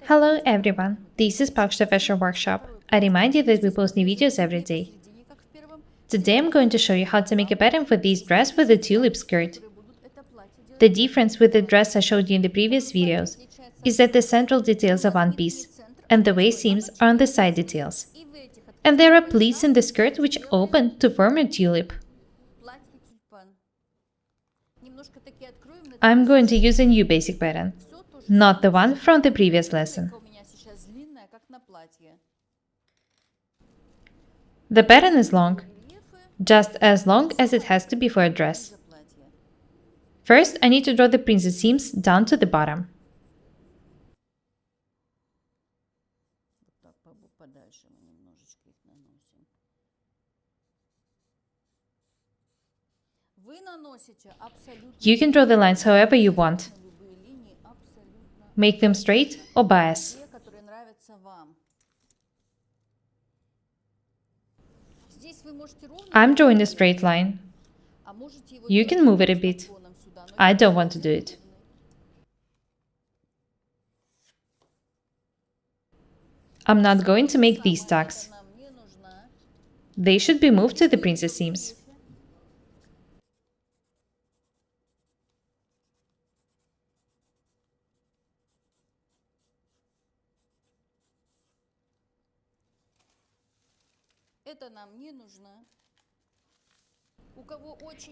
Hello everyone, this is Paukshte Fashion Workshop. I remind you that we post new videos every day. Today I'm going to show you how to make a pattern for this dress with a tulip skirt. The difference with the dress I showed you in the previous videos is that the central details are one piece, and the waist seams are on the side details. And there are pleats in the skirt which open to form a tulip. I'm going to use a new basic pattern, not the one from the previous lesson. The pattern is long, just as long as it has to be for a dress. First, I need to draw the princess seams down to the bottom. You can draw the lines however you want. Make them straight or bias. I'm drawing a straight line. You can move it a bit. I don't want to do it. I'm not going to make these tucks. They should be moved to the princess seams.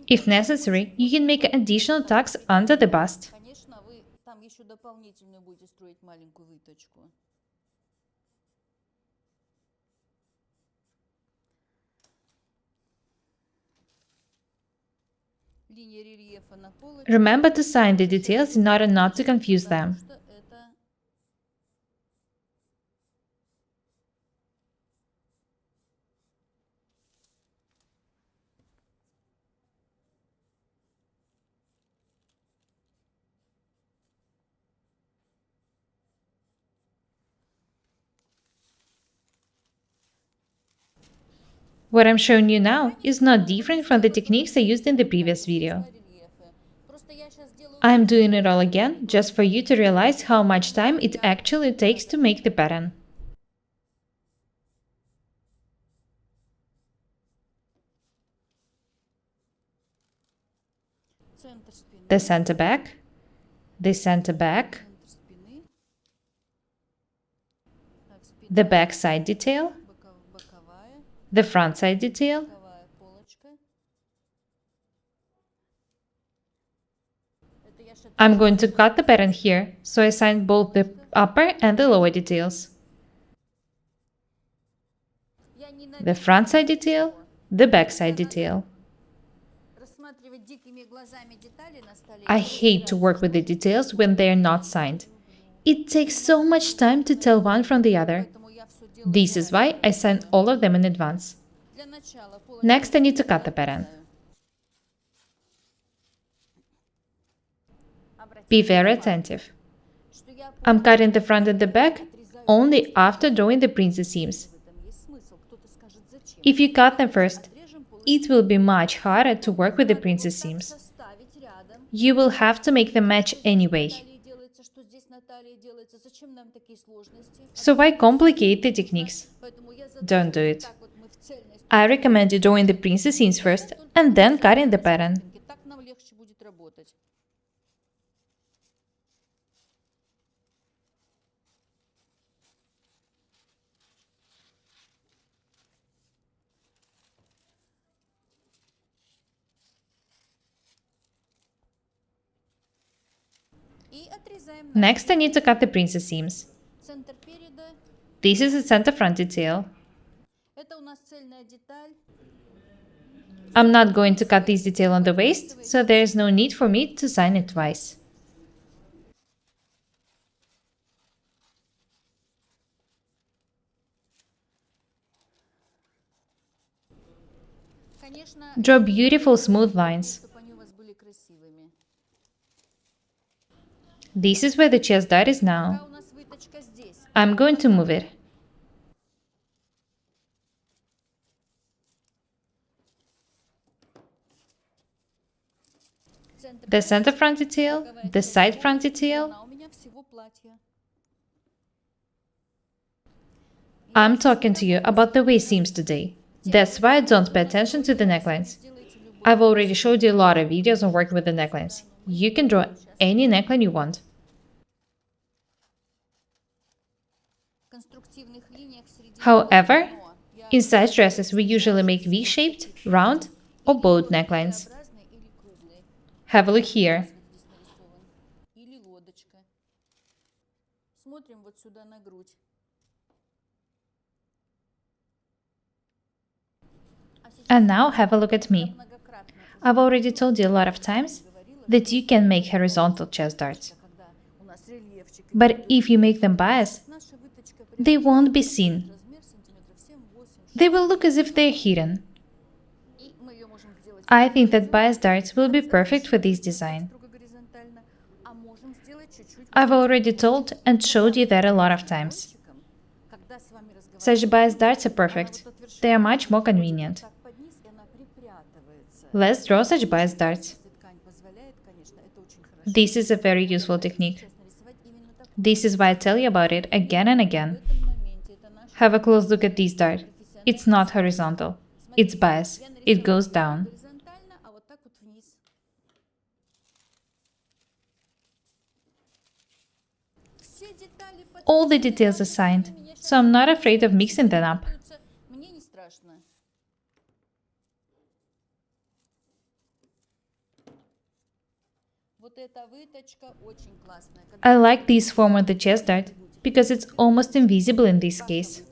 If necessary, you can make additional tucks under the bust. Remember to sign the details in order not to confuse them. What I'm showing you now is not different from the techniques I used in the previous video. I'm doing it all again just for you to realize how much time it actually takes to make the pattern. The center back, the center back, the back side detail, the front side detail, I'm going to cut the pattern here, so I signed both the upper and the lower details. The front side detail, the back side detail. I hate to work with the details when they are not signed. It takes so much time to tell one from the other. This is why I sign all of them in advance. Next, I need to cut the pattern. Be very attentive. I'm cutting the front and the back only after drawing the princess seams. If you cut them first, it will be much harder to work with the princess seams. You will have to make them match anyway. So why complicate the techniques? Don't do it. I recommend you drawing the princess seams first and then cutting the pattern. Next, I need to cut the princess seams. This is the center front detail. I'm not going to cut this detail on the waist, so there is no need for me to sign it twice. Draw beautiful smooth lines. This is where the chest dart is now. I'm going to move it. The center front detail, the side front detail, I'm talking to you about the waist seams today. That's why I don't pay attention to the necklines. I've already showed you a lot of videos on working with the necklines. You can draw any neckline you want. However, in side dresses we usually make V-shaped, round, or bold necklines. Have a look here. And now have a look at me. I've already told you a lot of times that you can make horizontal chest darts. But if you make them biased, they won't be seen. They will look as if they're hidden. I think that biased darts will be perfect for this design. I've already told and showed you that a lot of times. Such biased darts are perfect. They are much more convenient. Let's draw such biased darts. This is a very useful technique. This is why I tell you about it again and again. Have a close look at this dart. It's not horizontal. It's biased. It goes down. All the details are signed, so I'm not afraid of mixing them up. I like this form of the chest dart because it's almost invisible in this case.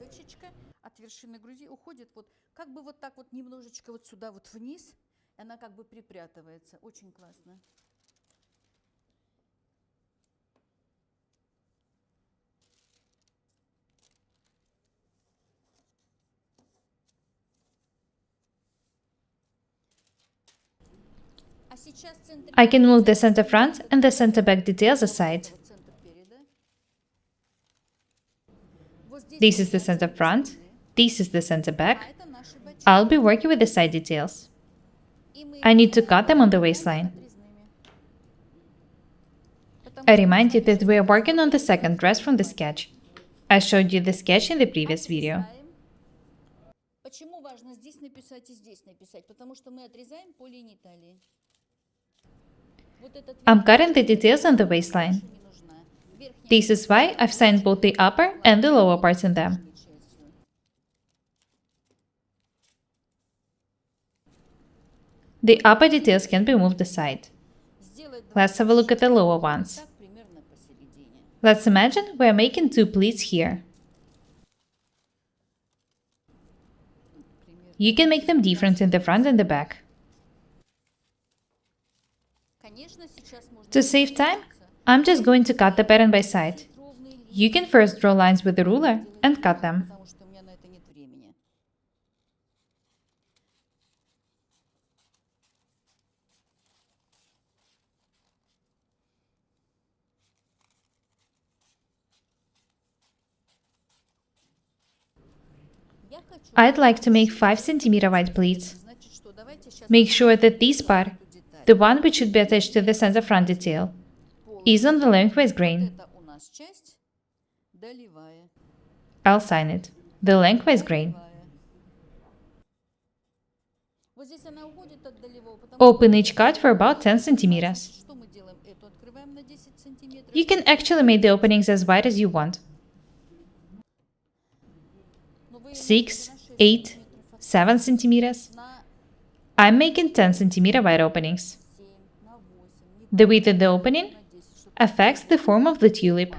I can move the center front and the center back details aside. This is the center front, this is the center back. I'll be working with the side details. I need to cut them on the waistline. I remind you that we are working on the second dress from the sketch. I showed you the sketch in the previous video. I'm cutting the details on the waistline. This is why I've signed both the upper and the lower parts in them. The upper details can be moved aside. Let's have a look at the lower ones. Let's imagine we're making two pleats here. You can make them different in the front and the back. To save time, I'm just going to cut the pattern by side. You can first draw lines with the ruler and cut them. I'd like to make 5 cm wide pleats. Make sure that this part, the one which should be attached to the center front detail, is on the lengthwise grain. I'll sign it. The lengthwise grain. Open each cut for about 10 centimeters. You can actually make the openings as wide as you want. 6, 8, 7 centimeters. I'm making 10 centimeter wide openings. The width of the opening affects the form of the tulip.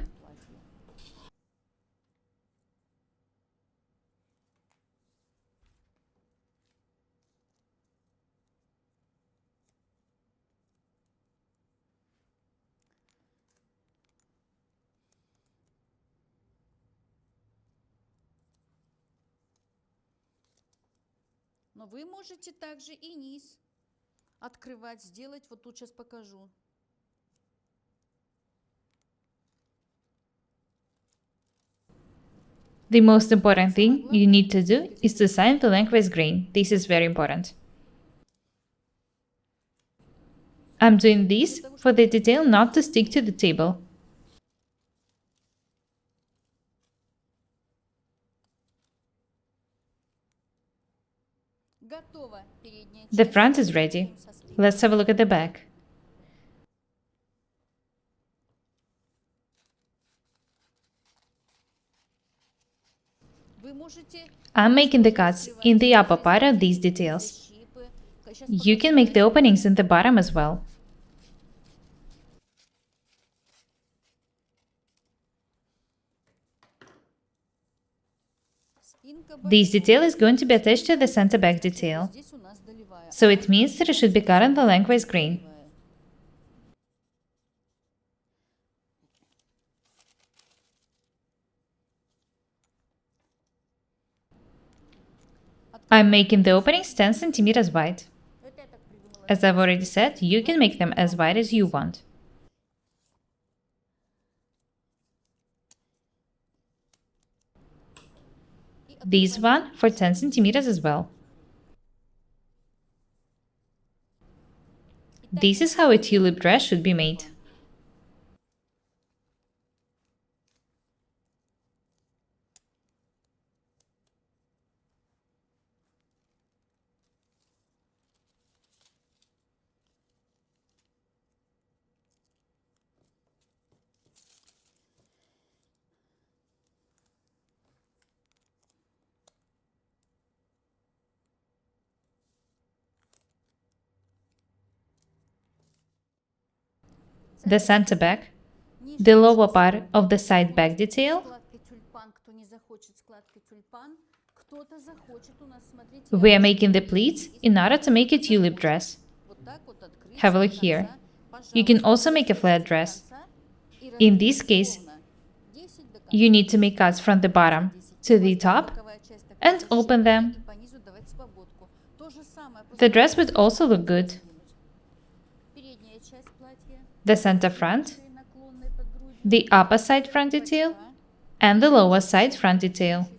Но вы можете также и низ открывать, сделать. Вот тут сейчас покажу. The most important thing you need to do is to sign the lengthwise grain. This is very important. I'm doing this for the detail not to stick to the table. The front is ready. Let's have a look at the back. I'm making the cuts in the upper part of these details. You can make the openings in the bottom as well. This detail is going to be attached to the center back detail, so it means that it should be cut on the lengthwise grain. I'm making the openings 10 centimeters wide. As I've already said, you can make them as wide as you want. This one for 10 centimeters as well. This is how a tulip dress should be made. The center back, the lower part of the side back detail. We are making the pleats in order to make a tulip dress. Have a look here. You can also make a flat dress. In this case, you need to make cuts from the bottom to the top and open them. The dress would also look good. The center front, the upper side front detail, and the lower side front detail.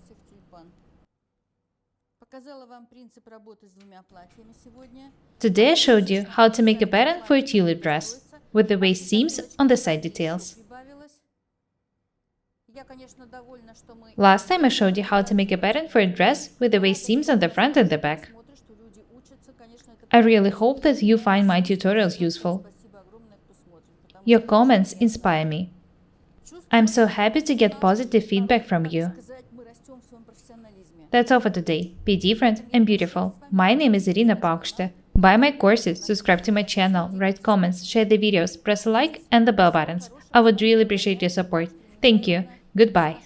Today I showed you how to make a pattern for a tulip dress with the waist seams on the side details. Last time I showed you how to make a pattern for a dress with the waist seams on the front and the back. I really hope that you find my tutorials useful. Your comments inspire me. I'm so happy to get positive feedback from you. That's all for today. Be different and beautiful. My name is Irina Paukshte. Buy my courses, subscribe to my channel, write comments, share the videos, press a like and the bell buttons. I would really appreciate your support. Thank you. Goodbye.